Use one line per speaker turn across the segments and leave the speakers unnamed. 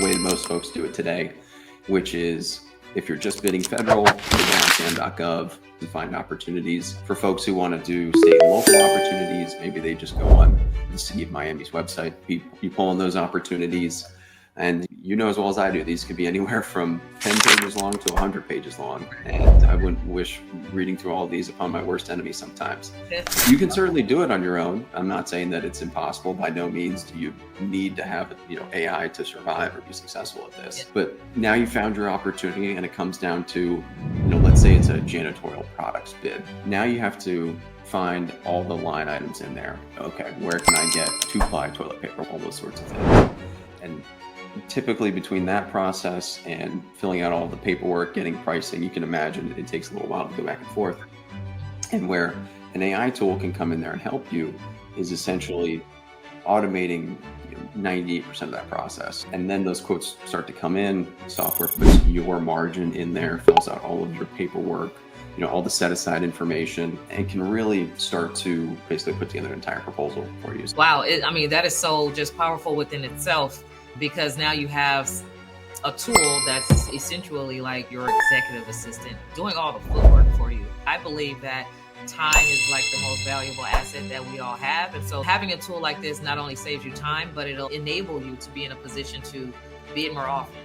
way most folks do it today, which is if you're just bidding federal, go to sam.gov and find opportunities. For folks who want to do state and local opportunities, maybe they just go on the City of Miami's website. You pull on those opportunities. And you know as well as I do, these could be anywhere from 10 pages long to 100 pages long. And I wouldn't wish reading through all of these upon my worst enemy sometimes. You can certainly do it on your own. I'm not saying that it's impossible. By no means do you need to have AI to survive or be successful at this. But now you found your opportunity, and it comes down to, let's say it's a janitorial products bid. Now you have to find all the line items in there. Okay, where can I get 2-ply toilet paper? All those sorts of things. And typically between that process and filling out all the paperwork, getting pricing, you can imagine it takes a little while to go back and forth. And where an AI tool can come in there and help you is essentially automating 98% of that process. And then those quotes start to come in, software puts your margin in there, fills out all of your paperwork, all the set aside information, and can really start to basically put together an entire proposal for you.
Wow. That is so just powerful within itself, because now you have a tool that's essentially like your executive assistant doing all the footwork for you. I believe that time is like the most valuable asset that we all have. And so having a tool like this not only saves you time, but it'll enable you to be in a position to bid more often.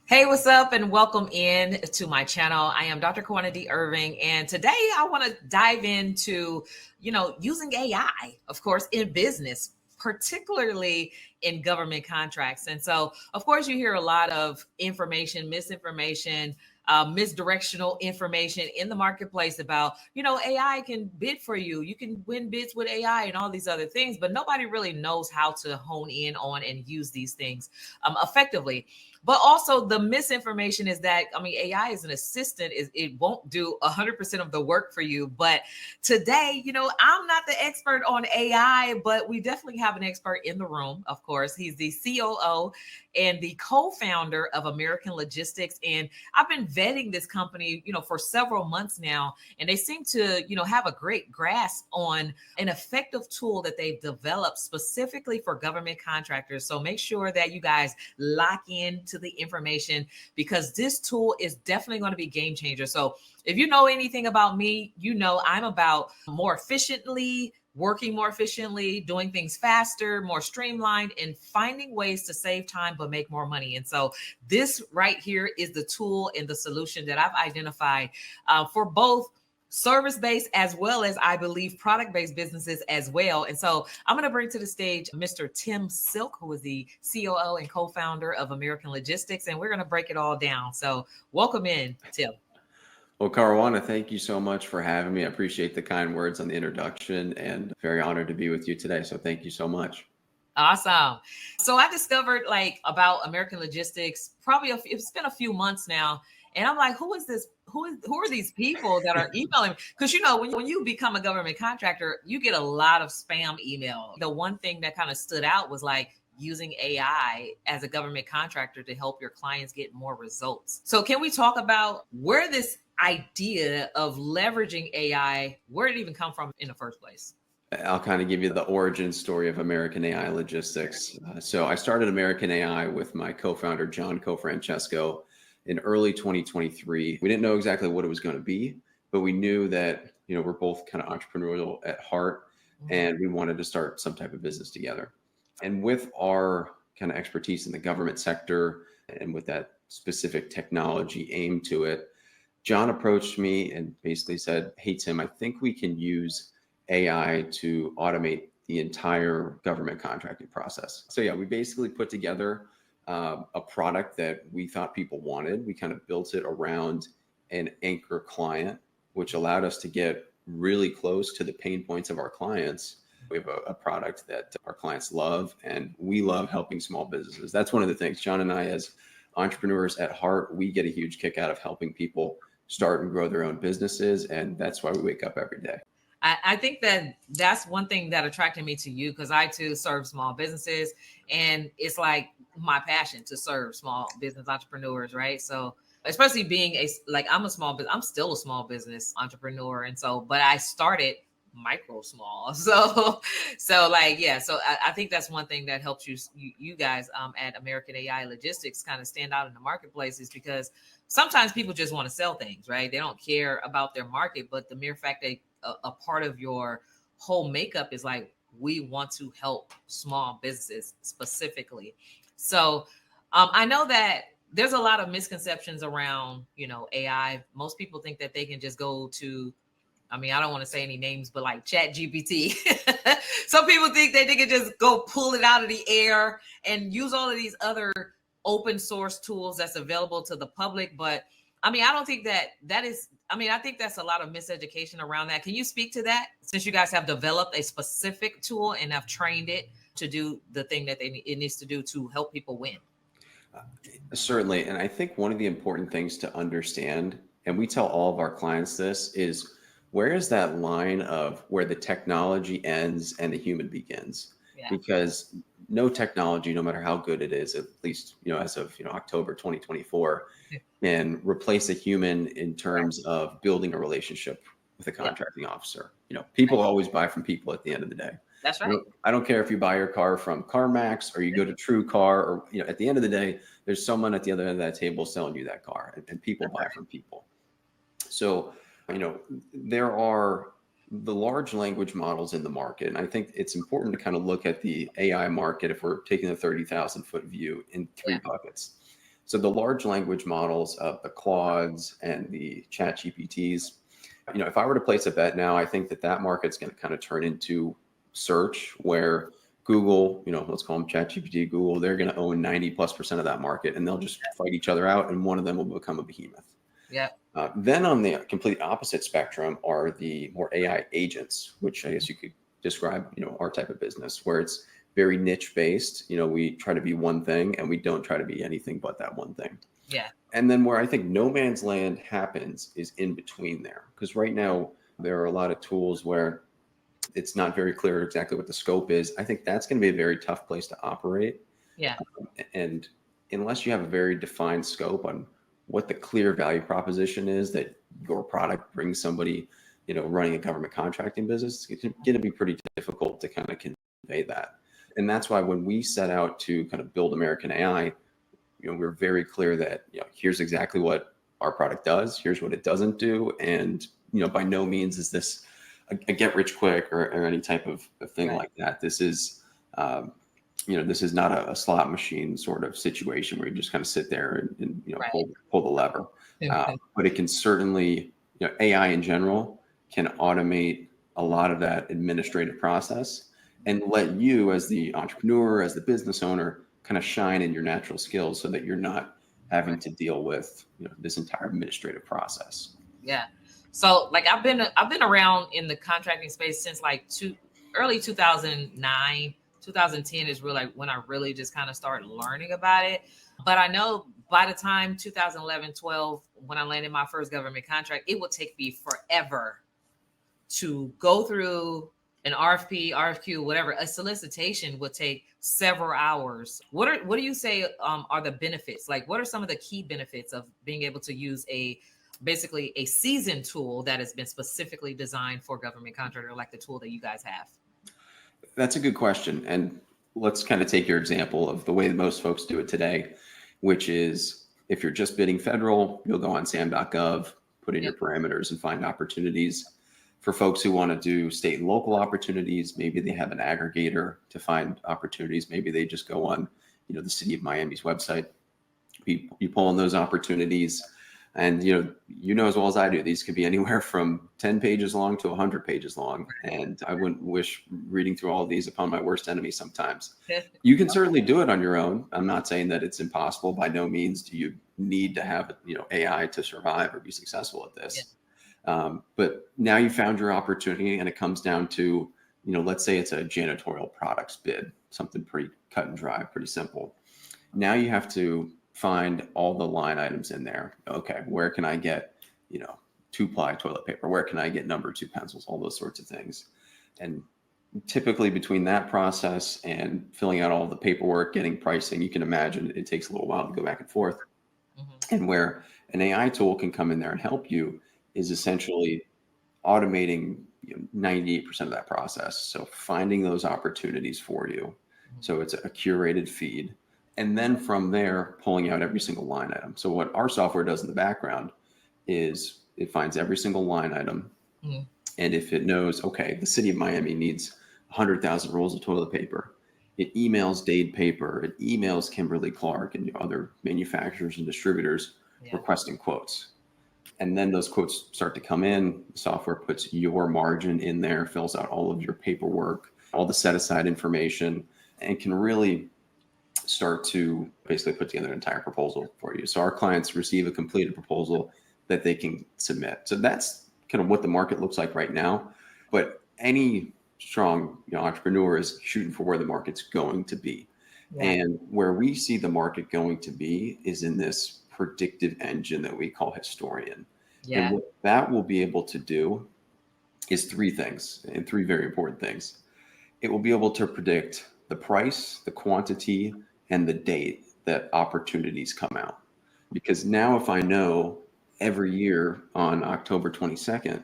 Hey, what's up, and welcome in to my channel. I am Dr. Kawana D. Irving, and today I want to dive into, using AI, of course, in business, particularly in government contracts. And so, of course, you hear a lot of information, misinformation, misdirectional information in the marketplace about, AI can bid for you. You can win bids with AI and all these other things, but nobody really knows how to hone in on and use these things effectively. But also the misinformation is that, AI is an assistant. It won't do 100% of the work for you. But today, I'm not the expert on AI, but we definitely have an expert in the room, of course. He's the COO and the co-founder of American Logistics. And I've been vetting this company, for several months now, and they seem to, have a great grasp on an effective tool that they've developed specifically for government contractors. So make sure that you guys lock in to the information, because this tool is definitely going to be a game changer. So if you know anything about me, I'm about working more efficiently, doing things faster, more streamlined, and finding ways to save time but make more money. And so this right here is the tool and the solution that I've identified for both service-based as well as, I believe, product-based businesses as well. And so I'm going to bring to the stage Mr. Tim Silk, who is the COO and co-founder of American Logistics, and we're going to break it all down. So welcome in, Tim.
Well, Caruana, thank you so much for having me. I appreciate the kind words on the introduction, and very honored to be with you today. So thank you so much.
Awesome. So I discovered about American Logistics, it's been a few months now. And I'm like, who is this? Who are these people that are emailing? Because, when you become a government contractor, you get a lot of spam email. The one thing that kind of stood out was using AI as a government contractor to help your clients get more results. So can we talk about where this idea of leveraging AI, where did it even come from in the first place?
I'll kind of give you the origin story of American AI Logistics. So I started American AI with my co-founder, John Cofrancesco, in early 2023. We didn't know exactly what it was going to be, but we knew that, we're both kind of entrepreneurial at heart, and we wanted to start some type of business together. And with our kind of expertise in the government sector and with that specific technology aimed to it, John approached me and basically said, "Hey, Tim, I think we can use AI to automate the entire government contracting process." So yeah, we basically put together a product that we thought people wanted. We kind of built it around an anchor client, which allowed us to get really close to the pain points of our clients. We have a product that our clients love, and we love helping small businesses. That's one of the things. John and I, as entrepreneurs at heart, we get a huge kick out of helping people start and grow their own businesses. And that's why we wake up every day.
I think that that's one thing that attracted me to you, because I too serve small businesses, and it's like my passion to serve small business entrepreneurs, right? So especially being I'm still a small business entrepreneur, and so but I started micro small, I think that's one thing that helps you guys at American AI Logistics kind of stand out in the marketplace, is because sometimes people just want to sell things, right? They don't care about their market, but the mere fact that a part of your whole makeup is like, we want to help small businesses specifically. So I know that there's a lot of misconceptions around, AI. Most people think that they can just go to, I don't want to say any names, but like Chat GPT. Some people think that they can just go pull it out of the air and use all of these other open source tools that's available to the public. But I don't think that is, I think that's a lot of miseducation around that. Can you speak to that, since you guys have developed a specific tool and have trained it to do the thing that it needs to do to help people win?
Certainly. And I think one of the important things to understand, and we tell all of our clients this, is where is that line of where the technology ends and the human begins?
Yeah.
Because no technology, no matter how good it is, at least, as of, October 2024, can replace a human in terms of building a relationship with a contracting officer. People always buy from people at the end of the day.
That's right.
I don't care if you buy your car from CarMax or you go to True Car, or, at the end of the day, there's someone at the other end of that table selling you that car, and people buy from people. So, there are the large language models in the market. And I think it's important to kind of look at the AI market, if we're taking the 30,000 foot view, in three buckets. So the large language models of the Claudes and the Chat GPTs, if I were to place a bet now, I think that market's going to kind of turn into search, where Google, let's call them Chat GPT, Google, they're going to own 90+% of that market, and they'll just fight each other out, and one of them will become a behemoth.
Yeah.
Then on the complete opposite spectrum are the more AI agents, which I guess you could describe, our type of business, where it's very niche based. We try to be one thing, and we don't try to be anything but that one thing.
Yeah.
And then where I think no man's land happens is in between there. Because right now there are a lot of tools where it's not very clear exactly what the scope is. I think that's going to be a very tough place to operate.
Yeah.
And unless you have a very defined scope on what the clear value proposition is that your product brings somebody, running a government contracting business, it's going to be pretty difficult to kind of convey that. And that's why when we set out to kind of build American AI, we're very clear that, here's exactly what our product does. Here's what it doesn't do. And, by no means is this a get rich quick or any type of thing like that. This is, this is not a slot machine sort of situation where you just kind of sit there and pull the lever. But it can certainly, AI in general can automate a lot of that administrative process and let you, as the entrepreneur, as the business owner, kind of shine in your natural skills, so that you're not having to deal with this entire administrative process.
Yeah. So I've been around in the contracting space since early 2009. 2010 is really when I really just kind of started learning about it. But I know by the time 2011, 12, when I landed my first government contract, it would take me forever to go through an RFP, RFQ, whatever. A solicitation would take several hours. What do you say are the benefits? What are some of the key benefits of being able to use basically a seasoned tool that has been specifically designed for government contractor, like the tool that you guys have?
That's a good question. And let's kind of take your example of the way that most folks do it today, which is, if you're just bidding federal, you'll go on sam.gov, put in your parameters, and find opportunities. For folks who want to do state and local opportunities, maybe they have an aggregator to find opportunities. Maybe they just go on, the city of Miami's website. You pull in those opportunities. And, as well as I do, these could be anywhere from 10 pages long to 100 pages long. And I wouldn't wish reading through all of these upon my worst enemy sometimes. You can certainly do it on your own. I'm not saying that it's impossible. By no means do you need to have, AI to survive or be successful at this. But now you found your opportunity, and it comes down to, let's say it's a janitorial products bid, something pretty cut and dry, pretty simple. Now you have to find all the line items in there. Okay, where can I get, 2-ply toilet paper? Where can I get number 2 pencils? All those sorts of things. And typically between that process and filling out all the paperwork, getting pricing, you can imagine it takes a little while to go back and forth. And where an AI tool can come in there and help you is essentially automating 98% of that process. So finding those opportunities for you. So it's a curated feed. And then from there, pulling out every single line item. So what our software does in the background is it finds every single line item. And if it knows, okay, the city of Miami needs 100,000 rolls of toilet paper, it emails Dade Paper, it emails Kimberly Clark and other manufacturers and distributors requesting quotes. And then those quotes start to come in. The software puts your margin in there, fills out all of your paperwork, all the set aside information, and can really start to basically put together an entire proposal for you. So our clients receive a completed proposal that they can submit. So that's kind of what the market looks like right now. But any strong entrepreneur is shooting for where the market's going to be. And where we see the market going to be is in this predictive engine that we call Historian. And what that will be able to do is 3 things, and 3 very important things. It will be able to predict the price, the quantity, and the date that opportunities come out. Because now if I know every year on October 22nd,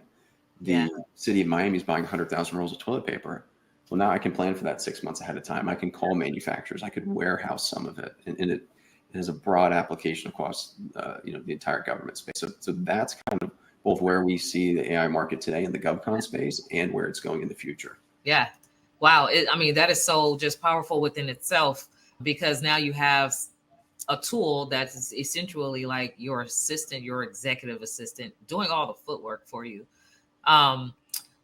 the city of Miami is buying 100,000 rolls of toilet paper. Well, now I can plan for that 6 months ahead of time. I can call manufacturers. I could warehouse some of it, and it has a broad application across the entire government space. So that's kind of both where we see the AI market today in the GovCon space and where it's going in the future.
Yeah. Wow. That is so just powerful within itself, because now you have a tool that's essentially like your assistant, your executive assistant, doing all the footwork for you.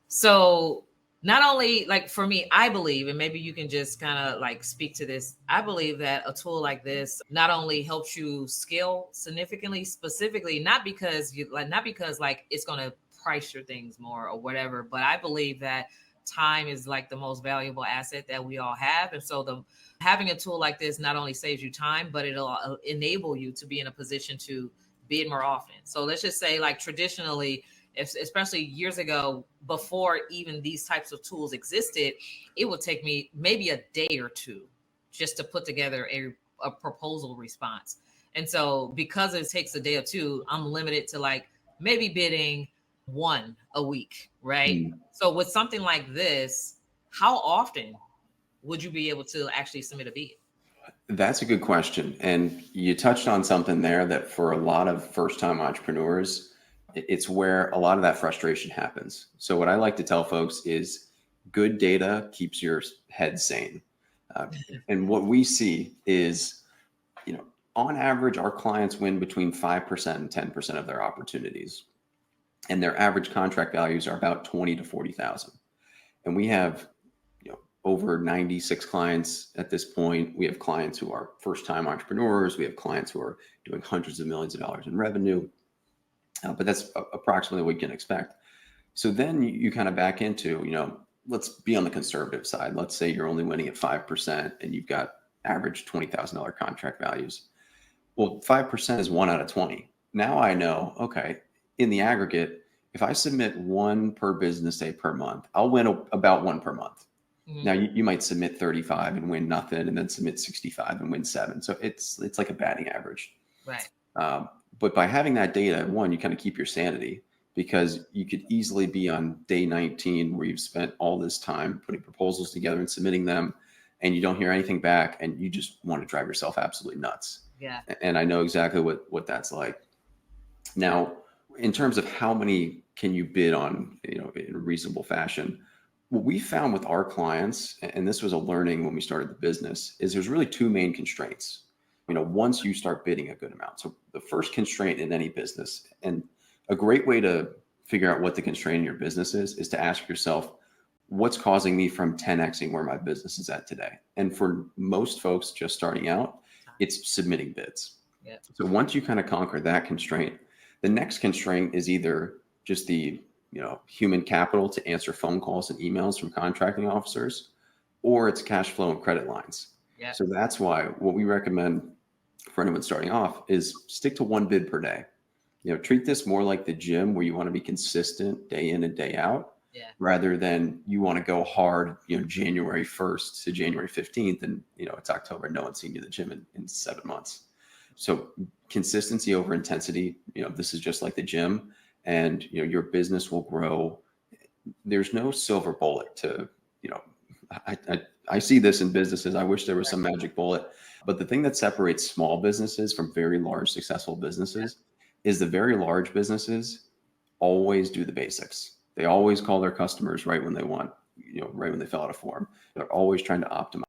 So not only, like, for me, I believe, and maybe you can just kind of like speak to this, I believe that a tool like this not only helps you scale significantly, specifically, not because it's going to price your things more or whatever, but I believe that time is like the most valuable asset that we all have. And so having a tool like this not only saves you time, but it'll enable you to be in a position to bid more often. So let's just say, like, traditionally, especially years ago, before even these types of tools existed, it would take me maybe a day or 2 just to put together a proposal response. And so because it takes a day or 2, I'm limited to like maybe bidding 1 a week, right? So with something like this, how often would you be able to actually submit a bid?
That's a good question. And you touched on something there that for a lot of first-time entrepreneurs, it's where a lot of that frustration happens. So what I like to tell folks is good data keeps your head sane. And what we see is, on average, our clients win between 5% and 10% of their opportunities. And their average contract values are about 20 to 40,000. And we have over 96 clients at this point. We have clients who are first-time entrepreneurs. We have clients who are doing hundreds of millions of dollars in revenue. But that's approximately what we can expect. So then you kind of back into, let's be on the conservative side. Let's say you're only winning at 5% and you've got average $20,000 contract values. Well, 5% is 1 out of 20. Now I know, okay, in the aggregate, if I submit 1 per business day per month, I'll win about 1 per month. Now you might submit 35 and win nothing, and then submit 65 and win 7. So it's like a batting average.
Right.
But by having that data, 1, you kind of keep your sanity, because you could easily be on day 19 where you've spent all this time putting proposals together and submitting them, and you don't hear anything back, and you just want to drive yourself absolutely nuts.
Yeah.
And I know exactly what that's like. Now, in terms of how many can you bid on, in a reasonable fashion, what we found with our clients, and this was a learning when we started the business, is there's really 2 main constraints. Once you start bidding a good amount. So the first constraint in any business, and a great way to figure out what the constraint in your business is to ask yourself, what's causing me from 10xing where my business is at today? And for most folks just starting out, it's submitting bids. Yeah. So once you kind of conquer that constraint, the next constraint is either just the human capital to answer phone calls and emails from contracting officers, or it's cash flow and credit lines. Yeah. So that's why what we recommend for anyone starting off is stick to one bid per day. Treat this more like the gym where you want to be consistent day in and day out,
Yeah.
rather than you want to go hard, January 1st to January 15th. And, it's October. No one's seen you at the gym in 7 months. So consistency over intensity, this is just like the gym, and, your business will grow. There's no silver bullet to, I see this in businesses. I wish there was some magic bullet, but the thing that separates small businesses from very large successful businesses is the very large businesses always do the basics. They always call their customers right when they want, right when they fill out a form. They're always trying to optimize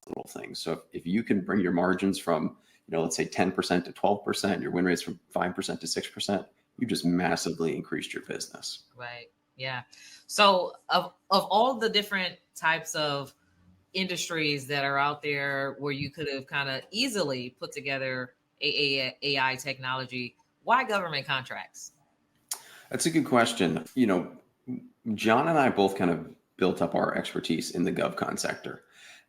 little things. So if you can bring your margins from, let's say 10% to 12%, your win rates from 5% to 6%, you just massively increased your business.
Right. Yeah. So of all the different types of industries that are out there where you could have kind of easily put together AI technology, why government contracts?
That's a good question. John and I both kind of built up our expertise in the GovCon sector.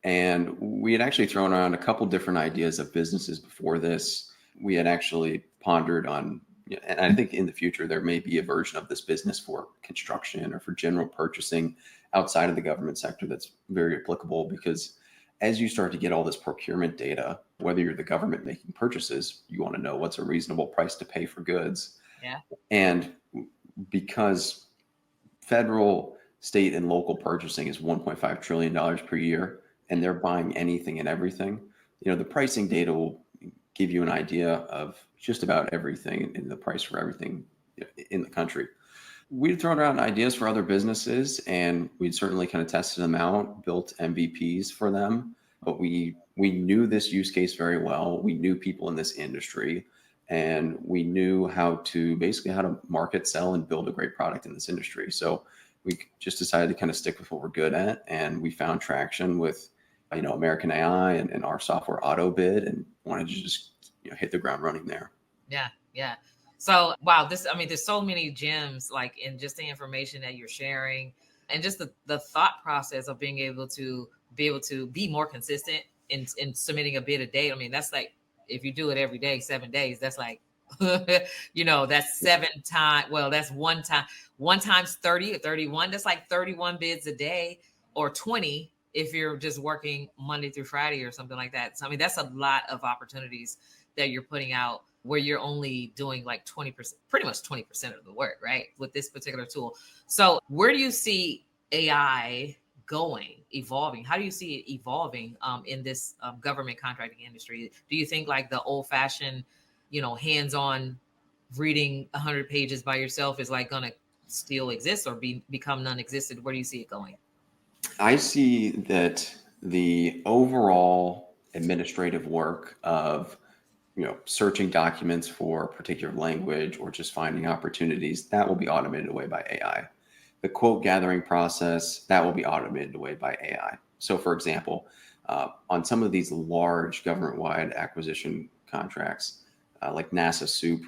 And we had actually thrown around a couple different ideas of businesses before this. We had actually pondered on, and I think in the future, there may be a version of this business for construction or for general purchasing outside of the government sector that's very applicable, because as you start to get all this procurement data, whether you're the government making purchases, you want to know what's a reasonable price to pay for goods.
Yeah.
And because federal, state, and local purchasing is $1.5 trillion per year, and they're buying anything and everything, the pricing data will give you an idea of just about everything and the price for everything in the country. We'd thrown around ideas for other businesses, and we'd certainly kind of tested them out, built MVPs for them. But we knew this use case very well. We knew people in this industry, and we knew how to market, sell, and build a great product in this industry. So we just decided to kind of stick with what we're good at, and we found traction with, American AI and our software AutoBid, and wanted to just hit the ground running there.
Yeah, yeah. So wow, there's so many gems like in just the information that you're sharing, and just the thought process of being able to be more consistent in submitting a bid a day. I mean, that's like, if you do it every day, 7 days, that's like that's 7 times. Well, that's one times 30 or 31. That's like 31 bids a day, or 20 if you're just working Monday through Friday or something like that. So I mean, that's a lot of opportunities that you're putting out, where you're only doing like 20%, pretty much 20% of the work, right? With this particular tool. So where do you see AI evolving? How do you see it evolving in this government contracting industry? Do you think like the old fashioned, hands-on reading 100 pages by yourself is like going to still exist, or become non-existent? Where do you see it going?
I see that the overall administrative work of, searching documents for a particular language or just finding opportunities, that will be automated away by AI. The quote gathering process, that will be automated away by AI. So for example, on some of these large government-wide acquisition contracts, like NASA Soup,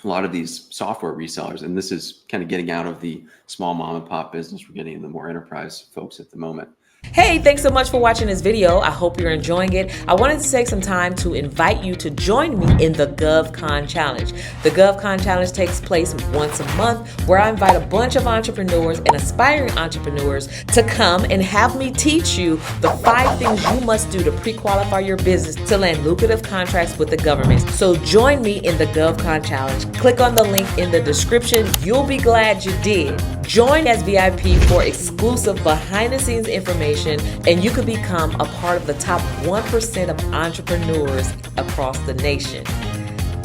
a lot of these software resellers, and this is kind of getting out of the small mom and pop business, we're getting into more enterprise folks at the moment.
Hey, thanks so much for watching this video. I hope you're enjoying it. I wanted to take some time to invite you to join me in the GovCon Challenge. The GovCon Challenge takes place once a month, where I invite a bunch of entrepreneurs and aspiring entrepreneurs to come and have me teach you the 5 things you must do to pre-qualify your business to land lucrative contracts with the government. So join me in the GovCon Challenge. Click on the link in the description. You'll be glad you did. Join as VIP for exclusive behind-the-scenes information, and you could become a part of the top 1% of entrepreneurs across the nation.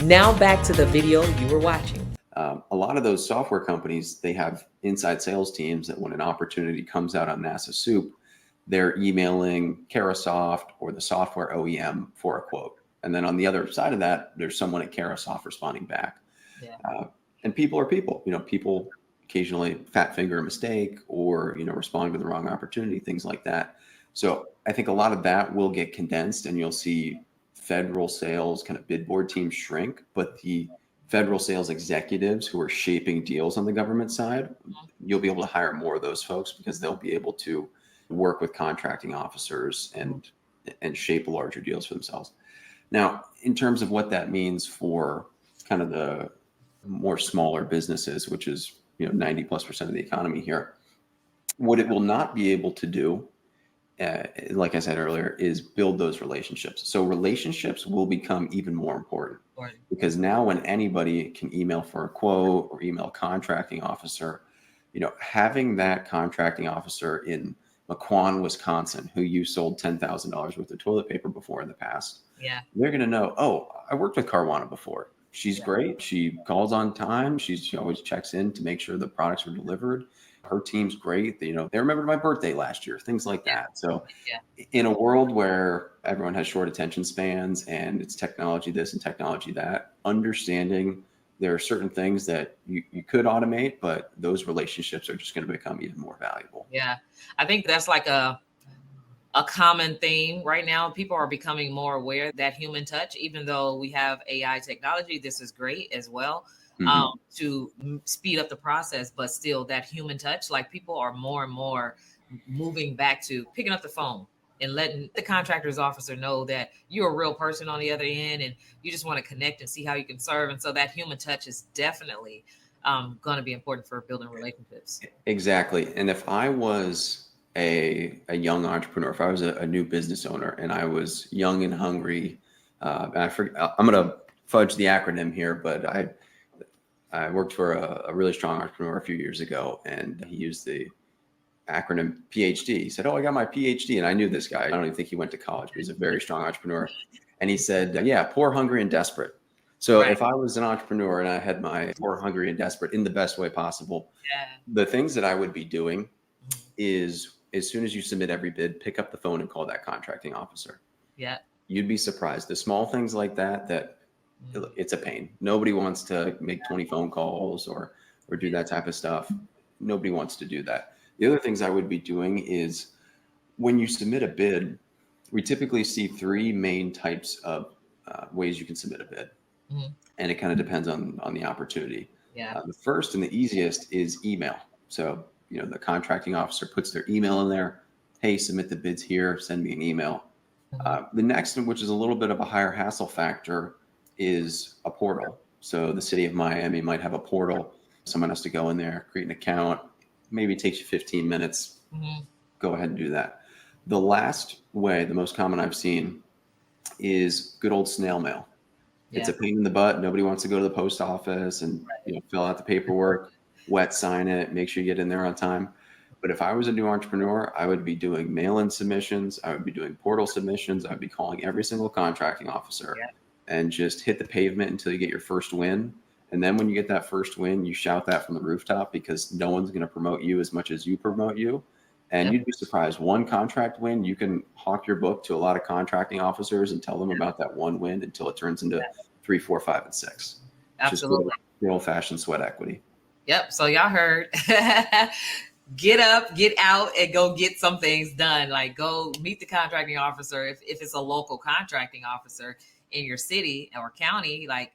Now back to the video you were watching.
A lot of those software companies, they have inside sales teams that when an opportunity comes out on NASA Soup, they're emailing Carahsoft or the software OEM for a quote. And then on the other side of that, there's someone at Carahsoft responding back.
Yeah.
And people are people. People occasionally fat finger a mistake, or respond to the wrong opportunity, things like that. So I think a lot of that will get condensed, and you'll see federal sales kind of bid board teams shrink, but the federal sales executives who are shaping deals on the government side, you'll be able to hire more of those folks, because they'll be able to work with contracting officers and shape larger deals for themselves. Now, in terms of what that means for kind of the more smaller businesses, which is 90+% of the economy here, what it will not be able to do, like I said earlier, is build those relationships. So relationships will become even more important
Or
because now when anybody can email for a quote or email a contracting officer, having that contracting officer in Mequon, Wisconsin, who you sold $10,000 worth of toilet paper before in the past,
yeah,
they're going to know, oh, I worked with Carwana before. She's
yeah,
great. She calls on time. She always checks in to make sure the products are delivered. Her team's great. They remembered my birthday last year, things like
yeah,
that. So
yeah,
in a world where everyone has short attention spans and it's technology this and technology that, understanding there are certain things that you could automate, but those relationships are just going to become even more valuable.
yeah. I think that's like a common theme right now. People are becoming more aware that human touch, even though we have AI technology, this is great as well,
Hmm.
to speed up the process. But still, that human touch, like people are more and more moving back to picking up the phone and letting the contractor's officer know that you're a real person on the other end and you just want to connect and see how you can serve. And so that human touch is definitely going to be important for building relationships.
Exactly. And if I was a young entrepreneur, if I was a new business owner and I was young and hungry, and I'm going to fudge the acronym here, but I worked for a really strong entrepreneur a few years ago, and he used the acronym PhD. He said, "Oh, I got my PhD," and I knew this guy. I don't even think he went to college, but he's a very strong entrepreneur. And he said, "Yeah, poor, hungry, and desperate." So
Right.
if I was an entrepreneur and I had my poor, hungry, and desperate in the best way possible,
Yeah.
the things that I would be doing
Mhm.
is as soon as you submit every bid, pick up the phone and call that contracting officer.
Yeah.
You'd be surprised. The small things like that
Mhm.
it's a pain. Nobody wants to make 20 phone calls or do
Yeah.
that type of stuff. Nobody wants to do that. The other things I would be doing is when you submit a bid, we typically see three main types of ways you can submit a bid,
Mhm.
and it kind of depends on the opportunity.
Yeah.
The first and the easiest is email. So the contracting officer puts their email in there. Hey, submit the bids here. Send me an email.
Mhm.
The next one, which is a little bit of a higher hassle factor, is a portal. So the city of Miami might have a portal. Someone has to go in there, create an account. Maybe it takes you 15 minutes.
Mhm.
Go ahead and do that. The last way, the most common I've seen, is good old snail mail. It's
Yeah.
a pain in the butt. Nobody wants to go to the post office and fill out the paperwork, wet sign it, make sure you get in there on time. But if I was a new entrepreneur, I would be doing mail-in submissions. I would be doing portal submissions. I'd be calling every single contracting officer
Yeah.
and just hit the pavement until you get your first win. And then when you get that first win, you shout that from the rooftop because no one's going to promote you as much as you promote you. And
Yep.
you'd be surprised. One contract win, you can hawk your book to a lot of contracting officers and tell them
Yeah.
about that one win until it turns into 3, 4, 5, and 6. Just
Absolutely.
good old fashioned sweat equity.
Yep. So y'all heard. Get up, get out, and go get some things done. Like go meet the contracting officer if it's a local contracting officer in your city or county, like,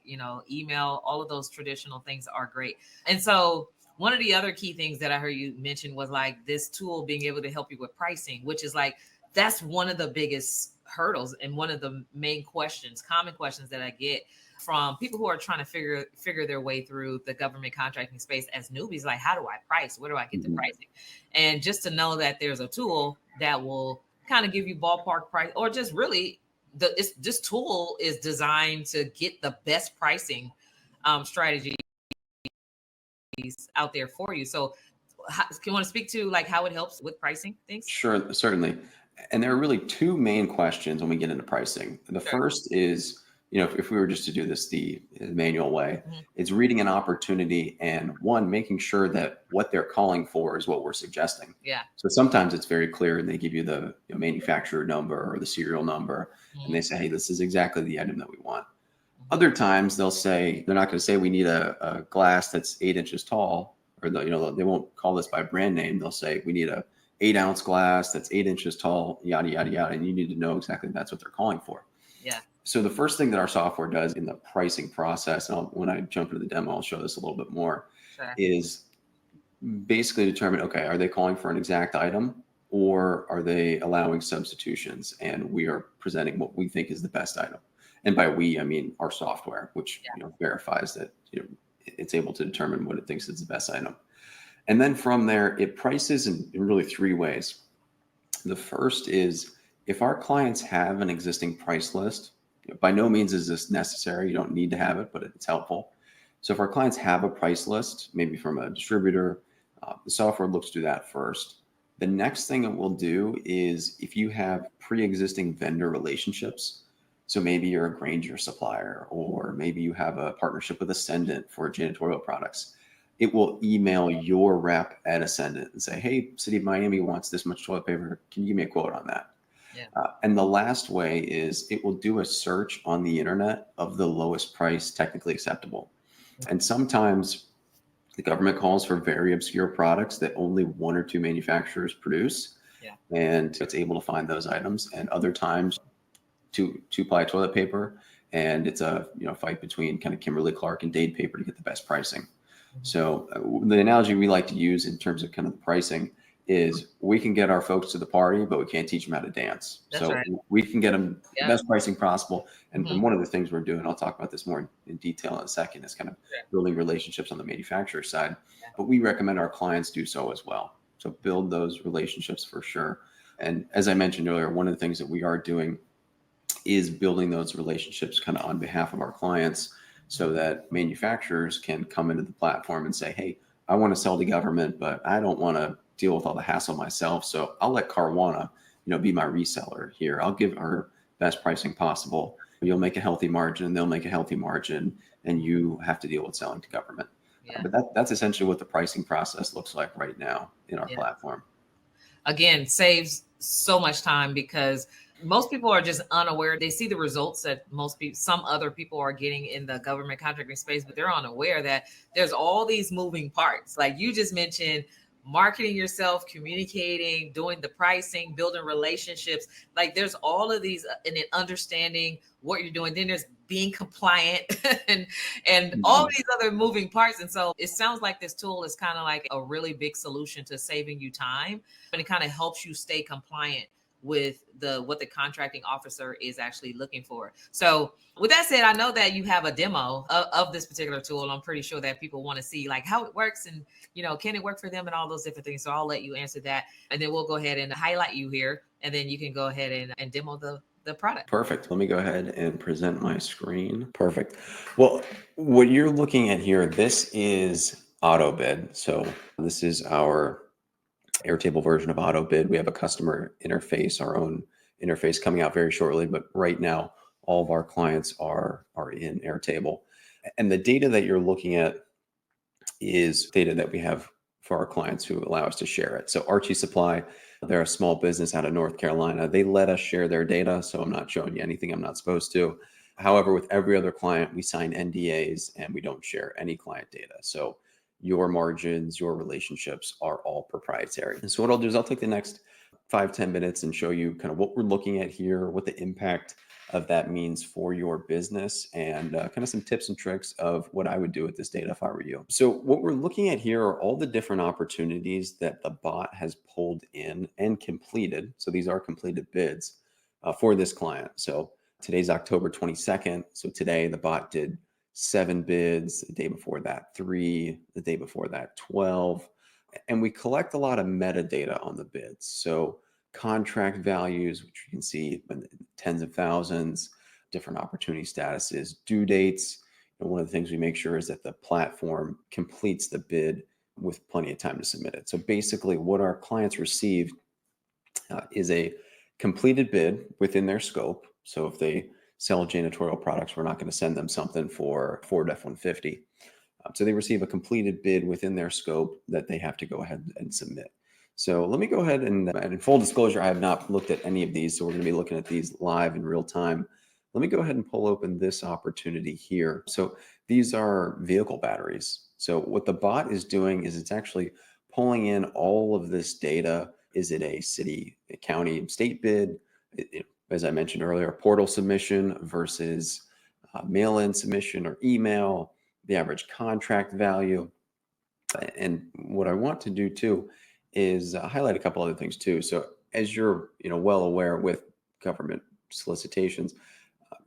email, all of those traditional things are great. And so one of the other key things that I heard you mention was like this tool being able to help you with pricing, which is like that's one of the biggest hurdles and one of the main questions, common questions that I get from people who are trying to figure their way through the government contracting space as newbies. Like, how do I price? Where do I get the
Mhm.
pricing? And just to know that there's a tool that will kind of give you ballpark price, or just really this tool is designed to get the best pricing strategies out there for you. So can you want to speak to like how it helps with pricing things?
Sure, certainly. And there are really two main questions when we get into pricing. The
Sure.
first is, if we were just to do this the manual way,
Mhm.
it's reading an opportunity and one, making sure that what they're calling for is what we're suggesting.
Yeah.
So sometimes it's very clear and they give you the manufacturer number or the serial number and they
Mhm.
say, hey, this is exactly the item that we want.
Mhm.
Other times they'll say, they're not going to say we need a glass that's 8 inches tall, or they won't call this by brand name. They'll say we need a 8-ounce glass that's 8 inches tall, yada, yada, yada. And you need to know exactly that's what they're calling for.
Yeah.
So the first thing that our software does in the pricing process, and when I jump into the demo, I'll show this a little bit more,
Sure.
is basically determine, okay, are they calling for an exact item or are they allowing substitutions? And we are presenting what we think is the best item. And by we, I mean our software, which
Yeah.
verifies that it's able to determine what it thinks is the best item. And then from there, it prices in really three ways. The first is if our clients have an existing price list, by no means is this necessary. You don't need to have it, but it's helpful. So if our clients have a price list, maybe from a distributor, the software looks through that first. The next thing it will do is if you have pre-existing vendor relationships, so maybe you're a Granger supplier, or maybe you have a partnership with Ascendant for janitorial products, it will email your rep at Ascendant and say, hey, City of Miami wants this much toilet paper. Can you give me a quote on that?
Yeah.
And the last way is it will do a search on the internet of the lowest price technically acceptable. And sometimes the government calls for very obscure products that only one or two manufacturers produce.
Yeah.
And it's able to find those items. And other times, two-ply toilet paper, and it's a fight between kind of Kimberly Clark and Dade paper to get the best pricing. So the analogy we like to use in terms of kind of the pricing is we can get our folks to the party, but we can't teach them how to dance.
That's
So
right.
we can get them the
Yeah.
best pricing possible. And,
Mhm.
and one of the things we're doing, I'll talk about this more in detail in a second, is kind of
Yeah.
building relationships on the manufacturer side.
Yeah.
But we recommend our clients do so as well. So build those relationships for sure. And as I mentioned earlier, one of the things that we are doing is building those relationships kind of on behalf of our clients so that manufacturers can come into the platform and say, hey, I want to sell to government, but I don't want to deal with all the hassle myself. So I'll let Carwana, be my reseller here. I'll give her best pricing possible. You'll make a healthy margin and they'll make a healthy margin, and you have to deal with selling to government.
Yeah.
But that's essentially what the pricing process looks like right now in our platform.
Again, saves so much time because most people are just unaware. They see the results that some other people are getting in the government contracting space, but they're unaware that there's all these moving parts. Like you just mentioned, marketing yourself, communicating, doing the pricing, building relationships. Like there's all of these, and then understanding what you're doing. Then there's being compliant and all these other moving parts. And so it sounds like this tool is kind of like a really big solution to saving you time, and it kind of helps you stay compliant with what the contracting officer is actually looking for. So with that said, I know that you have a demo of this particular tool. I'm pretty sure that people want to see like how it works and can it work for them and all those different things. So I'll let you answer that, and then we'll go ahead and highlight you here, and then you can go ahead and demo the product.
Perfect. Let me go ahead and present my screen. Perfect. Well, what you're looking at here, this is AutoBid. So this is our Airtable version of AutoBid. We have a customer interface, our own interface coming out very shortly, but right now all of our clients are in Airtable. And the data that you're looking at is data that we have for our clients who allow us to share it. So Archie Supply, they're a small business out of North Carolina. They let us share their data, so I'm not showing you anything I'm not supposed to. However, with every other client, we sign NDAs and we don't share any client data. So your margins, your relationships are all proprietary. And so what I'll do is I'll take the next 5-10 minutes and show you kind of what we're looking at here, what the impact of that means for your business, and kind of some tips and tricks of what I would do with this data if I were you. So what we're looking at here are all the different opportunities that the bot has pulled in and completed. So these are completed bids for this client. So today's October 22nd. So today the bot did 7 bids, the day before that 3, the day before that 12. And we collect a lot of metadata on the bids. So contract values, which you can see in tens of thousands, different opportunity statuses, due dates. And one of the things we make sure is that the platform completes the bid with plenty of time to submit it. So basically what our clients receive is a completed bid within their scope. So if they sell janitorial products, we're not going to send them something for Ford F-150. So they receive a completed bid within their scope that they have to go ahead and submit. So let me go ahead and in full disclosure, I have not looked at any of these. So we're going to be looking at these live in real time. Let me go ahead and pull open this opportunity here. So these are vehicle batteries. So what the bot is doing is it's actually pulling in all of this data. Is it a city, a county, state bid? As I mentioned earlier, portal submission versus mail-in submission or email, the average contract value. And what I want to do too is highlight a couple other things too. So as you're well aware with government solicitations,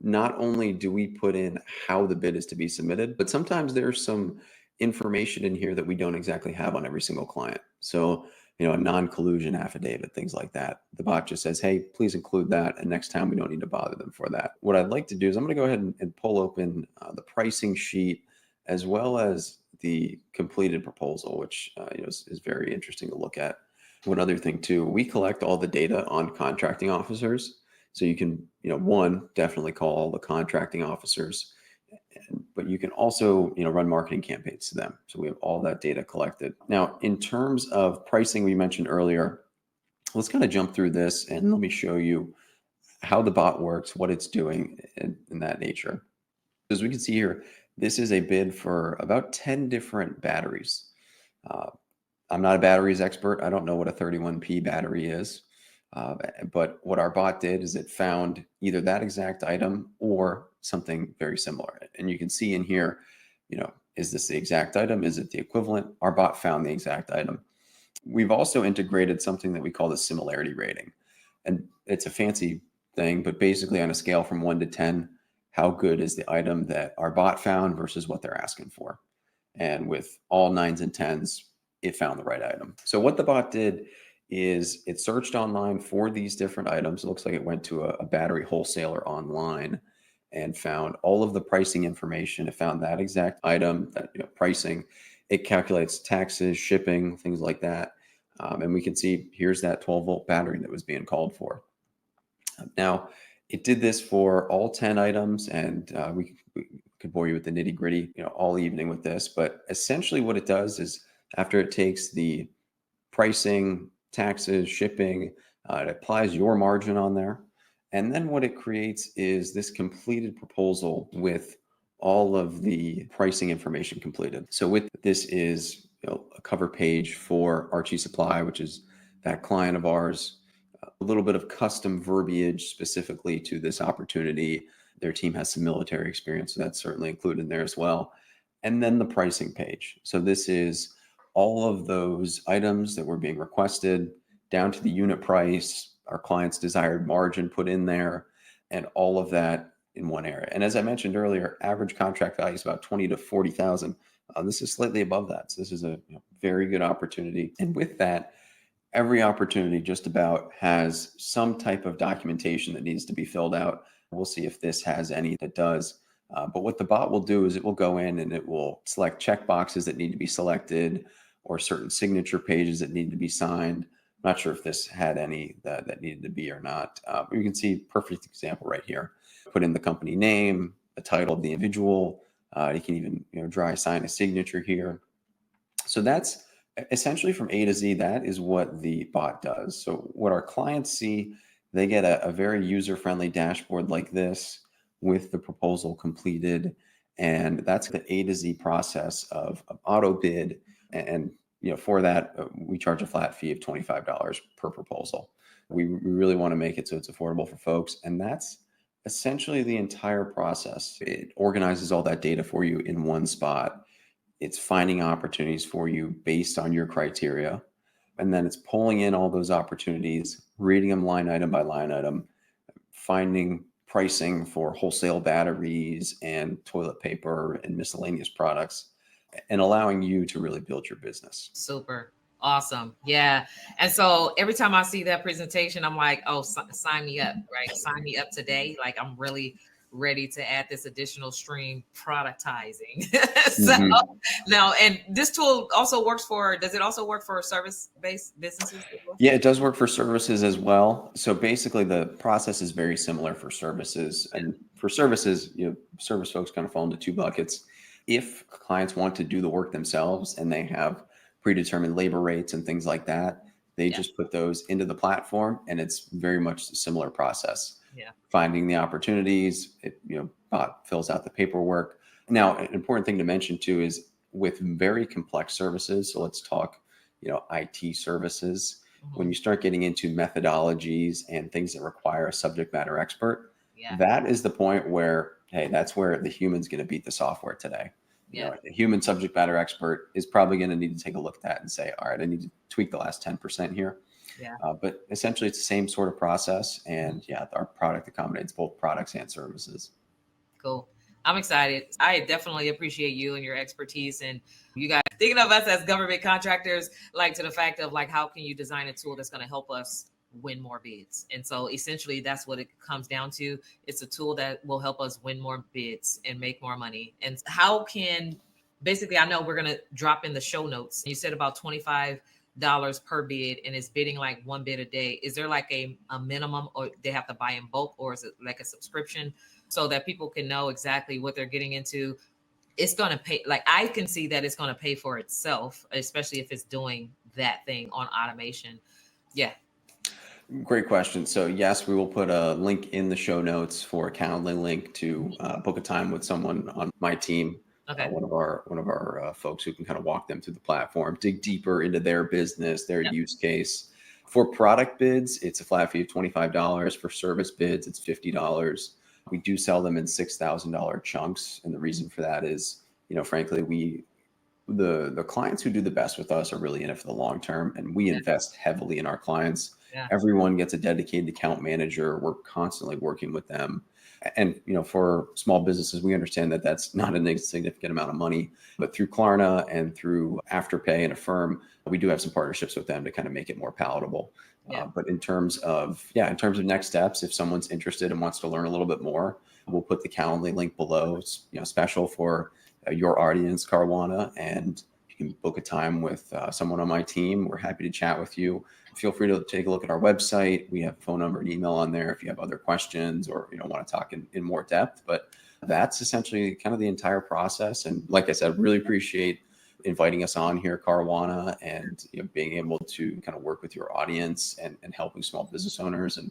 Not only do we put in how the bid is to be submitted, but sometimes there's some information in here that we don't exactly have on every single client. So, a non-collusion affidavit, things like that. The bot just says, hey, please include that. And next time we don't need to bother them for that. What I'd like to do is I'm going to go ahead and pull open the pricing sheet as well as the completed proposal, which is very interesting to look at. One other thing too, we collect all the data on contracting officers. So you can, one, definitely call all the contracting officers, but you can also, run marketing campaigns to them. So we have all that data collected. Now, in terms of pricing, we mentioned earlier, let's kind of jump through this and let me show you how the bot works, what it's doing in that nature. As we can see here, this is a bid for about 10 different batteries. Uh, I'm not a batteries expert. I don't know what a 31P battery is. But what our bot did is it found either that exact item or something very similar. And you can see in here, is this the exact item? Is it the equivalent? Our bot found the exact item. We've also integrated something that we call the similarity rating. And it's a fancy thing, but basically on a scale from 1 to 10, how good is the item that our bot found versus what they're asking for? And with all 9s and 10s, it found the right item. So what the bot did is it searched online for these different items. It looks like it went to a battery wholesaler online and found all of the pricing information. It found that exact item, that pricing. It calculates taxes, shipping, things like that. And we can see here's that 12-volt battery that was being called for. Now, it did this for all 10 items, and we could bore you with the nitty gritty, all evening with this. But essentially, what it does is after it takes the pricing, taxes, shipping, it applies your margin on there, and then what it creates is this completed proposal with all of the pricing information completed. So with this is a cover page for Archie Supply, which is that client of ours. A little bit of custom verbiage specifically to this opportunity. Their team has some military experience, so that's certainly included in there as well. And then the pricing page. So this is all of those items that were being requested down to the unit price, our client's desired margin put in there, and all of that in one area. And as I mentioned earlier, average contract value is about 20 to 40,000. This is slightly above that. So this is a very good opportunity. And with that, every opportunity just about has some type of documentation that needs to be filled out. We'll see if this has any that does. But what the bot will do is it will go in and it will select check boxes that need to be selected or certain signature pages that need to be signed. I'm not sure if this had any that needed to be or not. But you can see perfect example right here. Put in the company name, the title of the individual. You can even dry sign a signature here. So that's essentially from A to Z. That is what the bot does. So what our clients see, they get a very user-friendly dashboard like this with the proposal completed. And that's the A to Z process of auto bid. And for that, we charge a flat fee of $25 per proposal. We really want to make it so it's affordable for folks. And that's essentially the entire process. It organizes all that data for you in one spot. It's finding opportunities for you based on your criteria. And then it's pulling in all those opportunities, reading them line item by line item, finding pricing for wholesale batteries and toilet paper and miscellaneous products, and allowing you to really build your business.
Super. Awesome. Yeah. And so every time I see that presentation, I'm like, oh, sign me up, right? Sign me up today. Like I'm really ready to add this additional stream productizing. So now, and this tool also works for, does it also work for service-based businesses?
Yeah, it does work for services as well. So basically the process is very similar for services. And for services, service folks kind of fall into two buckets. If clients want to do the work themselves and they have predetermined labor rates and things like that, they just put those into the platform, and it's very much a similar process. Finding the opportunities, bot fills out the paperwork. Now, an important thing to mention too is with very complex services. So let's talk, IT services. When you start getting into methodologies and things that require a subject matter expert, that is the point where, hey, that's where the human's going to beat the software today. A human subject matter expert is probably going to need to take a look at that and say, all right, I need to tweak the last 10% here.
Yeah.
But essentially, it's the same sort of process. And yeah, our product accommodates both products and services.
Cool. I'm excited. I definitely appreciate you and your expertise, and you guys thinking of us as government contractors, like to the fact of like, how can you design a tool that's going to help us win more bids? And so essentially that's what it comes down to. It's a tool that will help us win more bids and make more money. And how can, basically, I know we're going to drop in the show notes. You said about $25 per bid, and it's bidding like one bid a day. Is there like a minimum, or they have to buy in bulk, or is it like a subscription, so that people can know exactly what they're getting into? It's going to pay. Like, I can see that it's going to pay for itself, especially if it's doing that thing on automation. Yeah.
Great question. So yes, we will put a link in the show notes for a Calendly link to book a time with someone on my team,
Okay.
one of our folks who can kind of walk them through the platform, dig deeper into their business, their
Yep.
use case. For product bids, it's a flat fee of $25. For service bids, it's $50. We do sell them in $6,000 chunks, and the reason for that is, frankly, the clients who do the best with us are really in it for the long term, and we
Yeah.
invest heavily in our clients.
Yeah.
Everyone gets a dedicated account manager. We're constantly working with them. And for small businesses, we understand that that's not an insignificant amount of money, but through Klarna and through Afterpay and Affirm, we do have some partnerships with them to kind of make it more palatable.
Yeah.
But in terms of next steps, if someone's interested and wants to learn a little bit more, we'll put the Calendly link below. It's special for your audience, Caruana, and you can book a time with someone on my team. We're happy to chat with you. Feel free to take a look at our website. We have a phone number and email on there if you have other questions or want to talk in more depth. But that's essentially kind of the entire process. And like I said, really appreciate inviting us on here, Caruana, and being able to kind of work with your audience and helping small business owners. And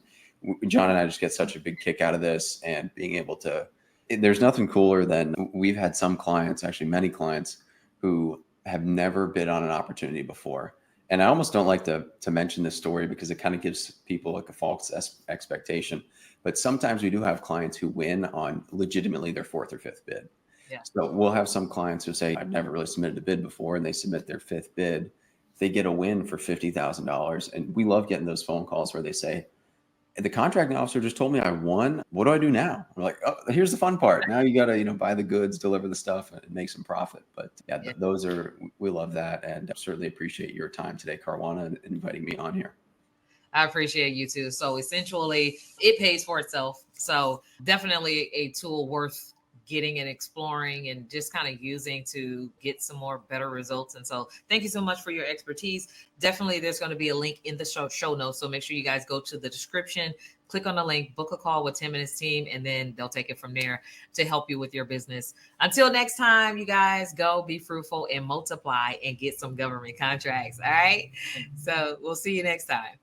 John and I just get such a big kick out of this, and being able to, there's nothing cooler than, we've had some clients, actually many clients, who have never bid on an opportunity before. And I almost don't like to mention this story because it kind of gives people like a false expectation. But sometimes we do have clients who win on legitimately their fourth or fifth bid.
Yeah.
So we'll have some clients who say, I've never really submitted a bid before, and they submit their fifth bid. They get a win for $50,000. And we love getting those phone calls where they say, the contracting officer just told me I won. What do I do now? We're like, oh, here's the fun part. Now you got to, buy the goods, deliver the stuff, and make some profit. But yeah, those are, we love that. And certainly appreciate your time today, Caruana, and inviting me on here.
I appreciate you too. So essentially, it pays for itself. So definitely a tool worth getting and exploring and just kind of using to get some more better results. And so thank you so much for your expertise. Definitely there's going to be a link in the show notes. So make sure you guys go to the description, click on the link, book a call with Tim and his team, and then they'll take it from there to help you with your business. Until next time, you guys, go be fruitful and multiply and get some government contracts. All right. So we'll see you next time.